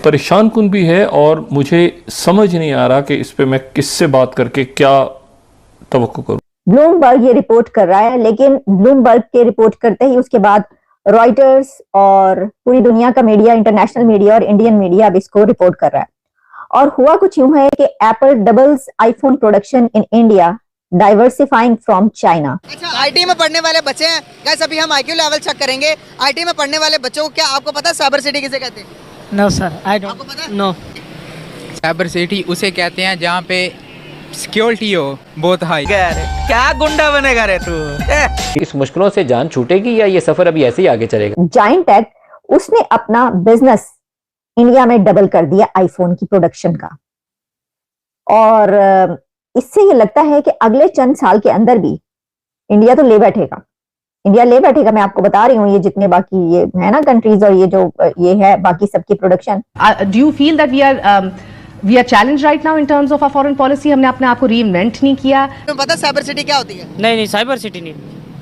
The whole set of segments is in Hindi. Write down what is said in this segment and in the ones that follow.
परेशान कुन भी है और मुझे समझ नहीं आ रहा कि इस पे मैं किससे बात करके क्या तवक्को करूं। ब्लूमबर्ग ये रिपोर्ट कर रहा है, लेकिन ब्लूमबर्ग के रिपोर्ट करते ही उसके बाद रॉयटर्स और पूरी दुनिया का मीडिया, इंटरनेशनल मीडिया और इंडियन मीडिया अब इसको रिपोर्ट कर रहा है। और हुआ कुछ यूं है कि Apple doubles iPhone production in India, diversifying from China. अच्छा, आईटी में पढ़ने वाले बच्चे हैं गाइस, अभी हम आईक्यू लेवल चेक करेंगे। आईटी में पढ़ने वाले बच्चों को क्या आपको पता है साइबर सिटी किसे कहते हैं? No sir, I don't. आपको पता है? नो। साइबर सिटी उसे कहते हैं जहाँ पे सिक्योरिटी हो बहुत हाई। क्या गुंडा बनेगा रे तू? इस मुश्किलों से जान छूटेगी या ये सफर अभी ऐसे ही आगे चलेगा? जायंट टेक उसने अपना बिजनेस इंडिया में डबल कर दिया आईफोन की प्रोडक्शन का, और इससे ये लगता है कि अगले चंद साल के अंदर भी इंडिया तो ले बैठेगा। इंडिया ले बैठेगा, मैं आपको बता रही हूँ। ये जितने बाकी ये है ना कंट्रीज और ये जो ये है बाकी सबकी production. Do you feel that we are challenge right now in terms of our foreign policy? हमने अपने आप को रीइन्वेंट नहीं किया। तुम्हें पता साइबर सिटी क्या होती है? नहीं, साइबर सिटी नहीं।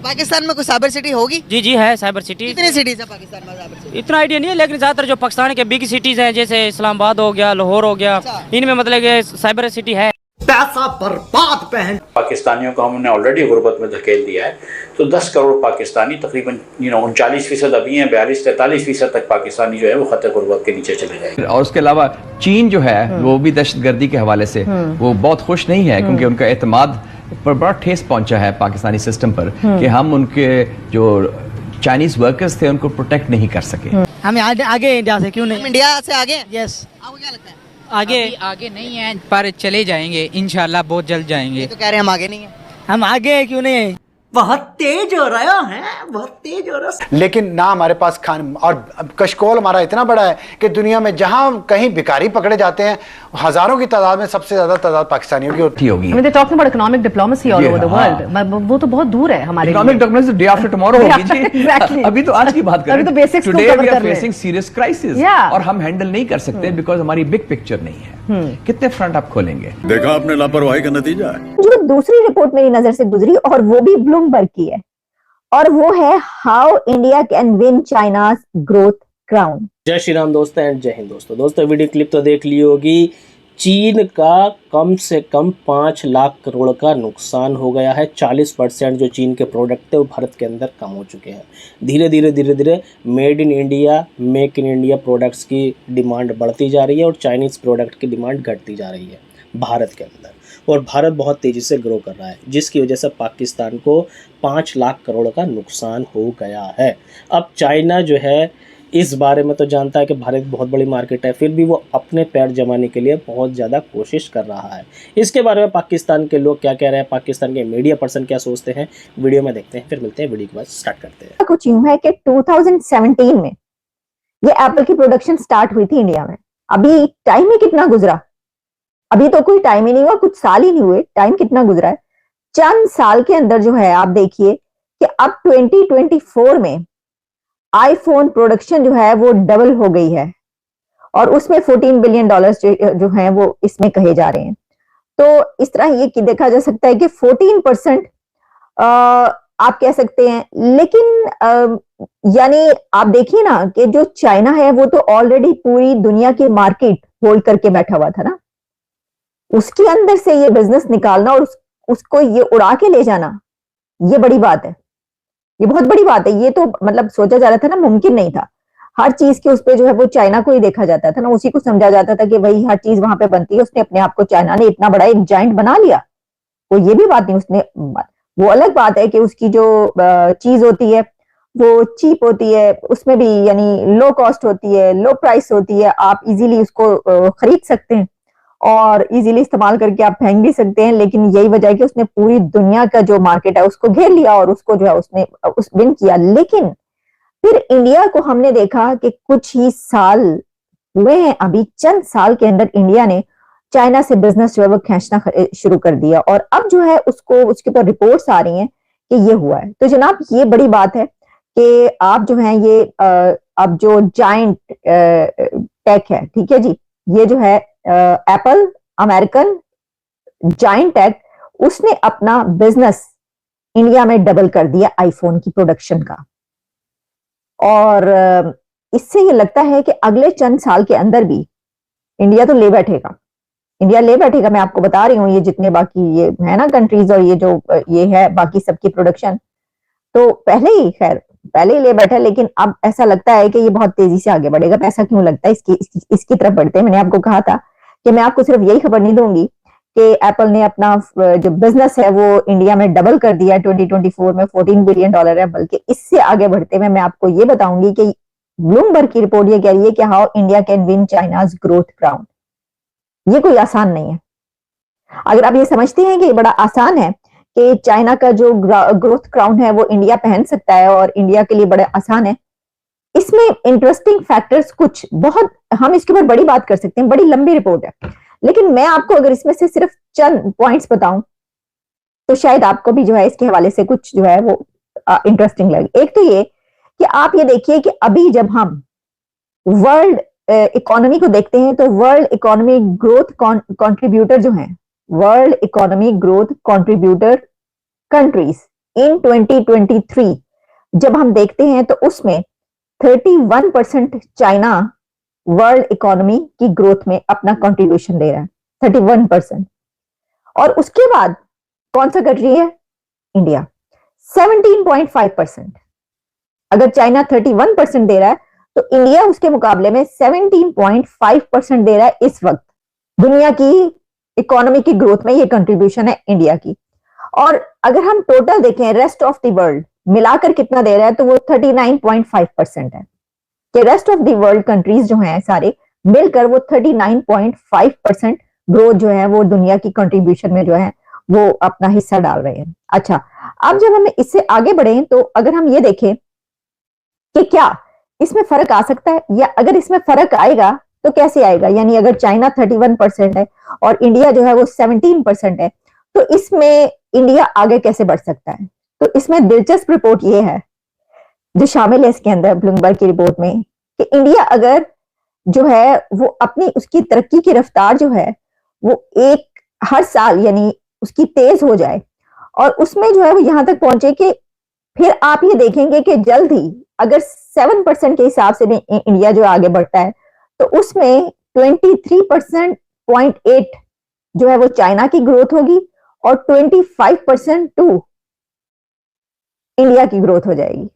पाकिस्तान में कोई साइबर सिटी होगी? जी है साइबर सिटी। कितनी सिटीज है पाकिस्तान में साइबर सिटी? इतना आइडिया नहीं है, लेकिन ज्यादातर जो पाकिस्तान के बिग सिटीज हैं जैसे इस्लामाबाद हो गया, लाहौर हो गया, इनमें मतलब कि साइबर सिटी है। पैसा बर्बाद पहन। पाकिस्तानियों को हमने ऑलरेडी गुर्बत में धकेल दिया है, तो 10 करोड़ पाकिस्तानी तकरीबन 39% अभी हैं, 42-43% तक पाकिस्तानी जो है वो खतरे गुर्बत के नीचे चले जाएंगे। और उसके अलावा चीन जो है वो भी दहशतगर्दी के हवाले से वो बहुत खुश नहीं है, क्योंकि उनका एतमाद पर बड़ा ठेस पहुंचा है पाकिस्तानी सिस्टम पर कि हम उनके जो चाइनीज वर्कर्स थे उनको प्रोटेक्ट नहीं कर सके। हम आगे इंडिया से क्यों नहीं? इंडिया से आगे? यस। आपको क्या लगता है? आगे नहीं है पर चले जाएंगे इंशाल्लाह, बहुत जल्द जाएंगे। तो कह रहे हैं हम आगे नहीं है। हम आगे क्यों नहीं है? बहुत तेज हो रहा है, बहुत तेज हो रहा है। लेकिन ना हमारे पास खान, और कशकोल हमारा इतना बड़ा है कि दुनिया में जहां कहीं भिखारी पकड़े जाते हैं हजारों की तादाद में सबसे ज्यादा तादाद पाकिस्तानियों की होती होगी। I mean, they're talking about economic diplomacy all over the world. वो तो बहुत दूर है हमारे लिए। Economic diplomacy day after tomorrow होगी जी। Exactly. अभी तो आज की बात करें। अभी तो basics को Today cover we are कर रहे हैं। facing serious crisis, Yeah. और हम हैंडल नहीं कर सकते बिकॉज हमारी बिग पिक्चर नहीं है। कितने फ्रंट आप खोलेंगे? देखा आपने लापरवाही का नतीजा है। जो दूसरी रिपोर्ट मेरी नजर से गुजरी और वो भी ब्लूमबर्ग की है, और वो है how India can win China's growth crown. जय श्री राम दोस्तों एंड जय हिंद दोस्तों वीडियो क्लिप तो देख ली होगी। चीन का कम से कम 5 लाख करोड़ का नुकसान हो गया है। 40% जो चीन के प्रोडक्ट थे वो भारत के अंदर कम हो चुके हैं। धीरे धीरे made in India, make in India products की डिमांड बढ़ती जा रही है और चाइनीज़ प्रोडक्ट की डिमांड घटती जा रही है भारत के अंदर। और भारत बहुत तेज़ी से ग्रो कर रहा है, जिसकी वजह से पाकिस्तान को 5 लाख करोड़ का नुकसान हो गया है। अब चाइना जो है इस बारे में तो जानता है कि भारत बहुत बड़ी मार्केट है, फिर भी वो अपने पैर जमाने के लिए बहुत ज़्यादा कोशिश कर रहा है। इसके बारे में पाकिस्तान के लोग क्या कह रहे हैं, पाकिस्तान के मीडिया पर्सन क्या सोचते हैं, वीडियो में देखते हैं, फिर मिलते हैं वीडियो के बाद स्टार्ट करते हैं। कुछ यूं है कि 2017 में ये एप्पल की प्रोडक्शन स्टार्ट हुई थी इंडिया में। अभी टाइम ही कितना गुजरा, अभी तो कोई टाइम ही नहीं हुआ, कुछ साल ही नहीं हुए, टाइम कितना गुजरा है। चंद साल के अंदर जो है आप देखिए कि अब 2024 में आईफोन प्रोडक्शन जो है वो डबल हो गई है, और उसमें $14 बिलियन जो है वो इसमें कहे जा रहे हैं। तो इस तरह ये देखा जा सकता है कि 14% आप कह सकते हैं, लेकिन यानी आप देखिए ना कि जो चाइना है वो तो ऑलरेडी पूरी दुनिया की मार्केट होल्ड करके बैठा हुआ था ना, उसके अंदर से ये बिजनेस निकालना और उसको ये उड़ा के ले जाना, ये बड़ी बात है, ये बहुत बड़ी बात है। ये तो मतलब सोचा जा रहा था ना, मुमकिन नहीं था। हर चीज के उस पे जो है वो चाइना को ही देखा जाता था ना, उसी को समझा जाता था कि भाई हर चीज वहां पे बनती है। उसने अपने आप को, चाइना ने इतना बड़ा एक जाइंट बना लिया, वो ये भी बात नहीं। उसने, वो अलग बात है कि उसकी जो चीज होती है वो चीप होती है, उसमें भी यानी लो कॉस्ट होती है, लो प्राइस होती है, आप इजीली उसको खरीद सकते हैं और इजीली इस्तेमाल करके आप फेंक भी सकते हैं। लेकिन यही वजह है कि उसने पूरी दुनिया का जो मार्केट है उसको घेर लिया और उसको जो है उसने विन किया। लेकिन फिर इंडिया को हमने देखा कि कुछ ही साल हुए हैं, अभी चंद साल के अंदर इंडिया ने चाइना से बिजनेस जो है वो खींचना शुरू कर दिया, और अब जो है उसको उसके ऊपर रिपोर्ट्स आ रही हैं कि ये हुआ है। तो जनाब ये बड़ी बात है कि आप जो है ये अब जो जाइंट टेक है, ठीक है जी, ये जो है एप्पल, अमेरिकन जाइंट टेक, उसने अपना बिजनेस इंडिया में डबल कर दिया आईफोन की प्रोडक्शन का, और इससे ये लगता है कि अगले चंद साल के अंदर भी इंडिया तो ले बैठेगा, इंडिया ले बैठेगा। मैं आपको बता रही हूँ, ये जितने बाकी ये है ना कंट्रीज और ये जो ये है बाकी सबकी प्रोडक्शन, तो पहले ही खैर पहले ही ले बैठा, लेकिन अब ऐसा लगता है कि ये बहुत तेजी से आगे बढ़ेगा। तो ऐसा क्यों लगता है, इसकी तरफ बढ़ते हैं। मैंने आपको कहा था कि मैं आपको सिर्फ यही खबर नहीं दूंगी कि एप्पल ने अपना जो बिजनेस है वो इंडिया में डबल कर दिया 2024 में, $14 बिलियन है, बल्कि इससे आगे बढ़ते हुए मैं आपको ये बताऊंगी कि ब्लूमबर्ग की रिपोर्ट ये कह रही है कि how India can win China's growth crown. ये कोई आसान नहीं है। अगर आप ये समझते हैं कि ये बड़ा आसान है कि चाइना का जो ग्रोथ क्राउन है वो इंडिया पहन सकता है और इंडिया के लिए बड़ा आसान है, इसमें इंटरेस्टिंग फैक्टर्स कुछ बहुत, हम इसके ऊपर बड़ी बात कर सकते हैं, बड़ी लंबी रिपोर्ट है, लेकिन मैं आपको अगर इसमें से सिर्फ चंद पॉइंट्स बताऊं तो शायद आपको भी जो है इसके हवाले से कुछ जो है वो इंटरेस्टिंग लगे। एक तो ये कि आप ये देखिए कि अभी जब हम वर्ल्ड इकोनॉमी को देखते हैं तो वर्ल्ड इकोनॉमी ग्रोथ कंट्रीब्यूटर जो हैं, world economy growth contributor countries in 2023 जब हम देखते हैं तो उसमें 31% चाइना वर्ल्ड इकोनॉमी की ग्रोथ में अपना कंट्रीब्यूशन दे रहा है, 31%। और उसके बाद कौन सा कंट्री है? इंडिया, 17.5%। अगर चाइना 31% दे रहा है तो इंडिया उसके मुकाबले में 17.5% दे रहा है इस वक्त। दुनिया की इकोनॉमी की ग्रोथ में ये कंट्रीब्यूशन है इंडिया की। और अगर हम टोटल देखें रेस्ट ऑफ द वर्ल्ड मिलाकर कितना दे रहा है तो वो 39.5% है, कि rest of the world countries जो हैं सारे मिलकर वो 39.5% ग्रोथ जो है वो दुनिया की कंट्रीब्यूशन में जो है वो अपना हिस्सा डाल रहे हैं। अच्छा, अब जब हम इससे आगे बढ़े तो अगर हम ये देखें कि क्या इसमें फर्क आ सकता है, या अगर इसमें फर्क आएगा तो कैसे आएगा, यानी अगर चाइना 31% है और इंडिया जो है वो 17% है तो इसमें इंडिया आगे कैसे बढ़ सकता है? तो इसमें दिलचस्प रिपोर्ट ये है जो शामिल है इसके अंदर ब्लूमबर्ग की रिपोर्ट में, कि इंडिया अगर जो है वो अपनी उसकी तरक्की की रफ्तार जो है वो एक हर साल यानी उसकी तेज हो जाए और उसमें जो है वो यहां तक पहुंचे कि फिर आप ये देखेंगे कि जल्द ही अगर 7% के हिसाब से भी इंडिया जो आगे बढ़ता है तो उसमें 23.8 जो है वो चाइना की ग्रोथ होगी और 25% टू इंडिया की ग्रोथ हो जाएगी।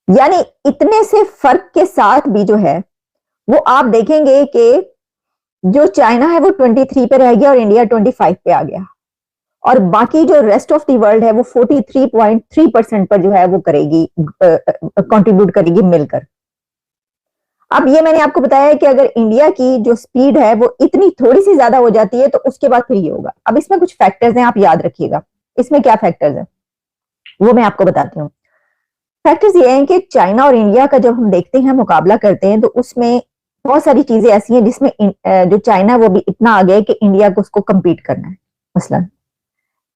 यानी इतने से फर्क के साथ भी जो है वो आप देखेंगे कि जो चाइना है वो 23 पे रह गया और इंडिया 25 पे आ गया, और बाकी जो रेस्ट ऑफ द वर्ल्ड है वो 43.3% पर जो है वो करेगी, कंट्रीब्यूट करेगी मिलकर। अब ये मैंने आपको बताया है कि अगर इंडिया की जो स्पीड है वो इतनी थोड़ी सी ज्यादा हो जाती है तो उसके बाद फिर ये होगा। अब इसमें कुछ फैक्टर्स हैं, आप याद रखिएगा। इसमें क्या फैक्टर्स हैं वो मैं आपको बताती हूँ। फैक्टर्स ये हैं कि चाइना और इंडिया का जब हम देखते हैं, मुकाबला करते हैं, तो उसमें बहुत सारी चीजें ऐसी हैं जिसमें जो चाइना है वो भी इतना आगे है कि इंडिया को उसको कम्पीट करना है। मसलन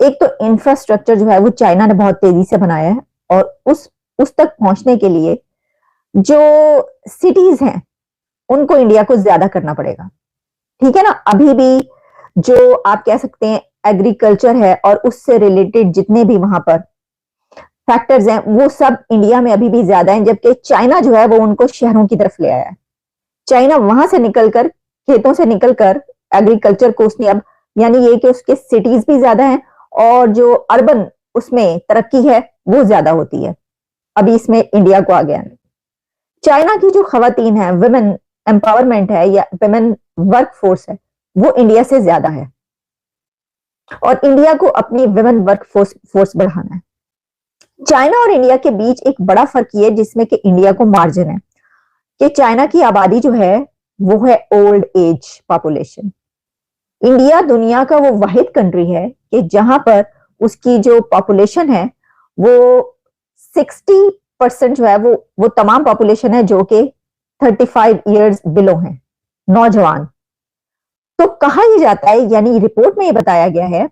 एक तो इंफ्रास्ट्रक्चर जो है वो चाइना ने बहुत तेजी से बनाया है और उस तक पहुंचने के लिए जो सिटीज हैं उनको इंडिया को ज्यादा करना पड़ेगा। ठीक है ना, अभी भी जो आप कह सकते हैं एग्रीकल्चर है और उससे रिलेटेड जितने भी वहां पर फैक्टर्स हैं वो सब इंडिया में अभी भी ज्यादा हैं, जबकि चाइना जो है वो उनको शहरों की तरफ ले आया है। चाइना वहां से निकलकर, खेतों से निकलकर एग्रीकल्चर को उसने अब, यानी ये कि उसके सिटीज भी ज्यादा हैं और जो अर्बन उसमें तरक्की है वो ज्यादा होती है। अभी इसमें इंडिया को आ गया। चाइना की जो खवातीन है, वुमेन एम्पावरमेंट है या वुमेन वर्क फोर्स है, वो इंडिया से ज्यादा है और इंडिया को अपनी वुमेन वर्क फोर्स बढ़ाना है। चाइना और इंडिया के बीच एक बड़ा फर्क ये जिसमें कि इंडिया को मार्जिन है कि चाइना की आबादी जो है वो है ओल्ड एज पॉपुलेशन। इंडिया दुनिया का वो वाहिद कंट्री है कि जहां पर उसकी जो पॉपुलेशन है वो 60% जो है वो तमाम पॉपुलेशन है जो कि 35 इयर्स बिलो है, नौजवान। तो कहा यह जाता है, यानी रिपोर्ट में ये बताया गया है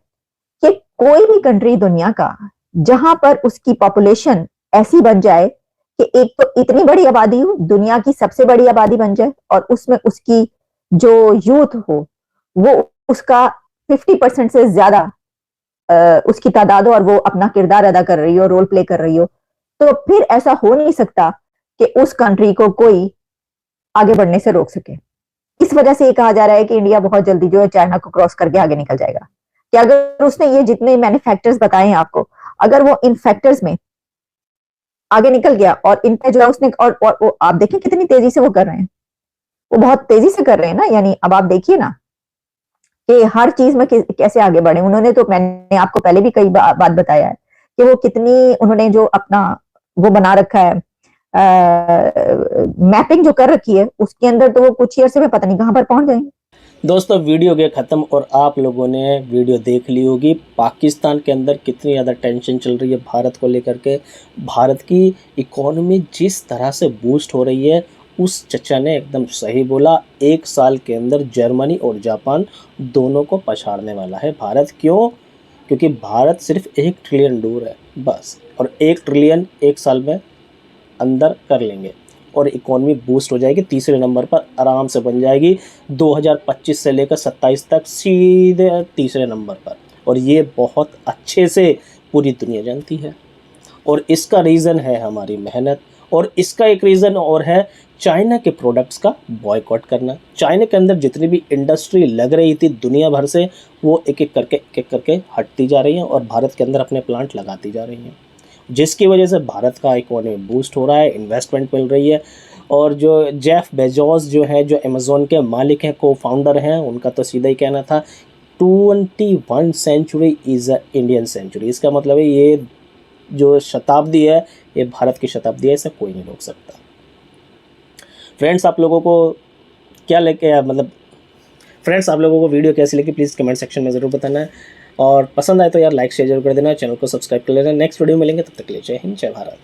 कि कोई भी कंट्री दुनिया का जहां पर उसकी पॉपुलेशन ऐसी बन जाए कि एक तो इतनी बड़ी आबादी हो, दुनिया की सबसे बड़ी आबादी बन जाए और उसमें उसकी जो यूथ हो वो उसका 50% से ज्यादा उसकी तादाद हो और वो अपना किरदार अदा कर रही हो, रोल प्ले कर रही हो, तो फिर ऐसा हो नहीं सकता कि उस कंट्री को कोई आगे बढ़ने से रोक सके। इस वजह से ये कहा जा रहा है कि इंडिया बहुत जल्दी जो है चाइना को क्रॉस करके आगे निकल जाएगा। कि अगर उसने ये जितने मैन्युफैक्चरर्स बताए हैं आपको, अगर वो इन फैक्टर्स में आगे निकल गया और इन पे जो है उसने और आप देखें कितनी तेजी से वो कर रहे हैं, वो बहुत तेजी से कर रहे हैं ना। यानी अब आप देखिए ना कि हर चीज में कैसे आगे बढ़े उन्होंने। तो मैंने आपको पहले भी कई बात बताया है कि वो कितनी उन्होंने जो अपना वो बना रखा है, मैपिंग जो कर रखी है, उसके अंदर तो वो कुछ ईयर से मैं पता नहीं कहां पर पहुंच जाएंगे। दोस्तों वीडियो के ख़त्म और आप लोगों ने वीडियो देख ली होगी। पाकिस्तान के अंदर कितनी ज़्यादा टेंशन चल रही है भारत को लेकर के। भारत की इकोनॉमी जिस तरह से बूस्ट हो रही है, उस चचा ने एकदम सही बोला। 1 साल के अंदर जर्मनी और जापान दोनों को पछाड़ने वाला है भारत। क्यों? क्योंकि भारत सिर्फ 1 ट्रिलियन दूर है बस, और 1 ट्रिलियन 1 साल में अंदर कर लेंगे और इकोनॉमी बूस्ट हो जाएगी, तीसरे नंबर पर आराम से बन जाएगी। 2025 से लेकर 27 तक सीधे तीसरे नंबर पर, और ये बहुत अच्छे से पूरी दुनिया जानती है। और इसका रीज़न है हमारी मेहनत, और इसका एक रीज़न और है चाइना के प्रोडक्ट्स का बॉयकॉट करना। चाइना के अंदर जितनी भी इंडस्ट्री लग रही थी दुनिया भर से, वो एक एक करके हटती जा रही हैं और भारत के अंदर अपने प्लांट लगाती जा रही हैं, जिसकी वजह से भारत का इकोनॉमी बूस्ट हो रहा है, इन्वेस्टमेंट मिल रही है। और जो जेफ बेजोस जो है, जो अमेज़ॉन के मालिक हैं, को फाउंडर हैं, उनका तो सीधा ही कहना था 21 century is a Indian century. इसका मतलब है ये जो शताब्दी है ये भारत की शताब्दी है, इसे कोई नहीं रोक सकता। फ्रेंड्स आप लोगों को क्या लगे, मतलब फ्रेंड्स आप लोगों को वीडियो कैसी लगी प्लीज़ कमेंट सेक्शन में ज़रूर बताना है, और पसंद आए तो यार लाइक शेयर जरूर कर देना, चैनल को सब्सक्राइब कर लेना। नेक्स्ट वीडियो मिलेंगे, तब तक के लिए जय हिंद जय भारत।